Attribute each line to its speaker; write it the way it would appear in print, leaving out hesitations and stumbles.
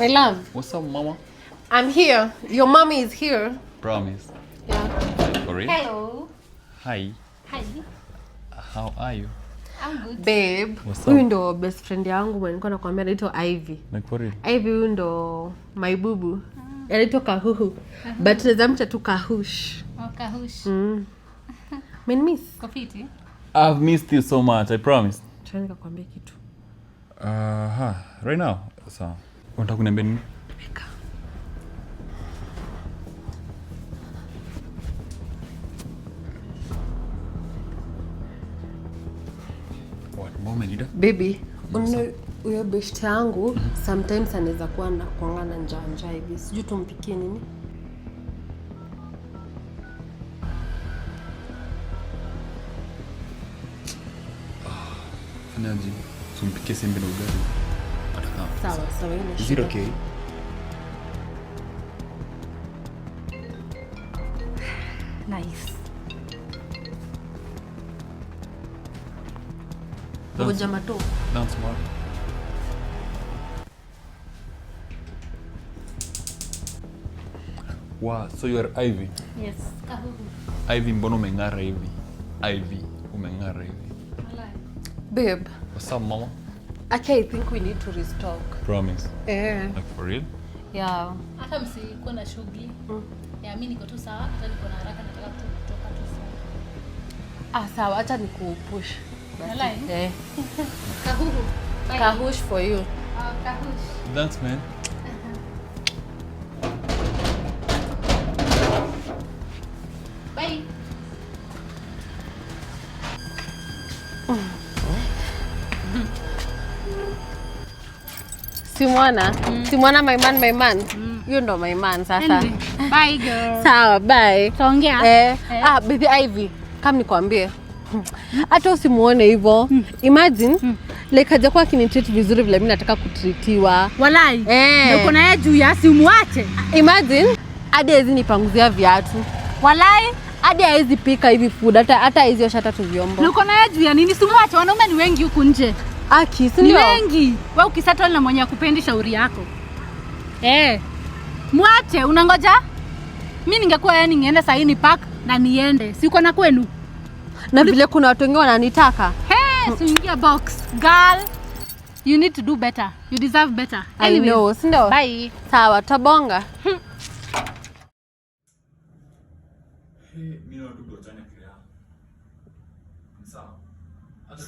Speaker 1: My love.
Speaker 2: What's up, mama?
Speaker 1: I'm here. Your mommy is here.
Speaker 2: Promise.
Speaker 1: Yeah.
Speaker 2: For real?
Speaker 3: Hello.
Speaker 2: Hi.
Speaker 3: Hi.
Speaker 2: How are you?
Speaker 3: I'm good.
Speaker 1: Babe.
Speaker 2: What's up?
Speaker 1: Huyu ndo best friend yangu mwenye nilikuwa nakwambia anaitwa Ivy.
Speaker 2: Like for real?
Speaker 1: Ivy huyu ndo my bubu. Anaitwa Kahuhu. But nazamcha tu Kahush.
Speaker 3: Oh, Kahush.
Speaker 1: Miss.
Speaker 3: Kofiti.
Speaker 2: I've missed you so much, I promise.
Speaker 1: Tuna nikakwambia kitu.
Speaker 2: Right now. So, unataka kuniambia nini? What moment?
Speaker 1: Baby, huyo best yangu sometimes anaweza kuwa na kuanga na njaa hivi. Sijui tumpikie nini?
Speaker 2: Fanyaje? Tumpikie sembe na ugali.
Speaker 1: Sawa, ina
Speaker 2: Is it okay?
Speaker 3: Nice.
Speaker 1: Ngoja mato.
Speaker 2: That's smart. Wow, so you are Ivy.
Speaker 3: Yes. Kahuhu.
Speaker 2: Ivy, mbona umeng'ara hivi? Ivy, umeng'ara hivi.
Speaker 3: Malai.
Speaker 1: Babe,
Speaker 2: What's up, mama?
Speaker 1: okay, I think we need to restock.
Speaker 2: Promise. Like for real?
Speaker 1: Yeah.
Speaker 3: Hata msikuwa na shughuli. Ya mimi niko tu sawa, hata niko na haraka nataka kutoka tu sawa.
Speaker 1: Sawa, acha nikupush.
Speaker 3: Malai. Kahuhu. Bye.
Speaker 1: Kahush for you.
Speaker 3: Kahush.
Speaker 2: Thanks, man.
Speaker 3: Bye.
Speaker 1: Simwana my man. Hiyo ndo my man sasa.
Speaker 3: Anyway, bye girl.
Speaker 1: Sawa, bye.
Speaker 3: Tuongea.
Speaker 1: Baby Ivy, kama nikwambie. Hata usimuone hivyo. Imagine like hajakuwa akinitreat vizuri vile mimi nataka kutritiwa.
Speaker 3: Walai. Ndio uko naye juu ya simuache.
Speaker 1: Imagine hadi hizi nipanguzia viatu.
Speaker 3: Walai.
Speaker 1: Hadi hizi pika hivi food hata hizi osha tatu vyombo.
Speaker 3: Uko naye juu ya nini? Simuache, wanaume ni wengi huku nje.
Speaker 1: Aki, si
Speaker 3: Ni
Speaker 1: ndio?
Speaker 3: wengi. Wewe ukisettle na mwenye akupendi shauri yako. Mwache, unangoja? Mimi ningekuwa yeye ningeenda saa hii ni park na niende. Si uko na kwenu?
Speaker 1: Na vile kuna watu wengine wananitaka.
Speaker 3: So ingia box. Girl, you need to do better. You deserve better.
Speaker 1: I know, si ndio?
Speaker 3: Bye.
Speaker 1: Sawa, tabonga.
Speaker 2: Mimi na watu tuachane kile. Sawa. Hata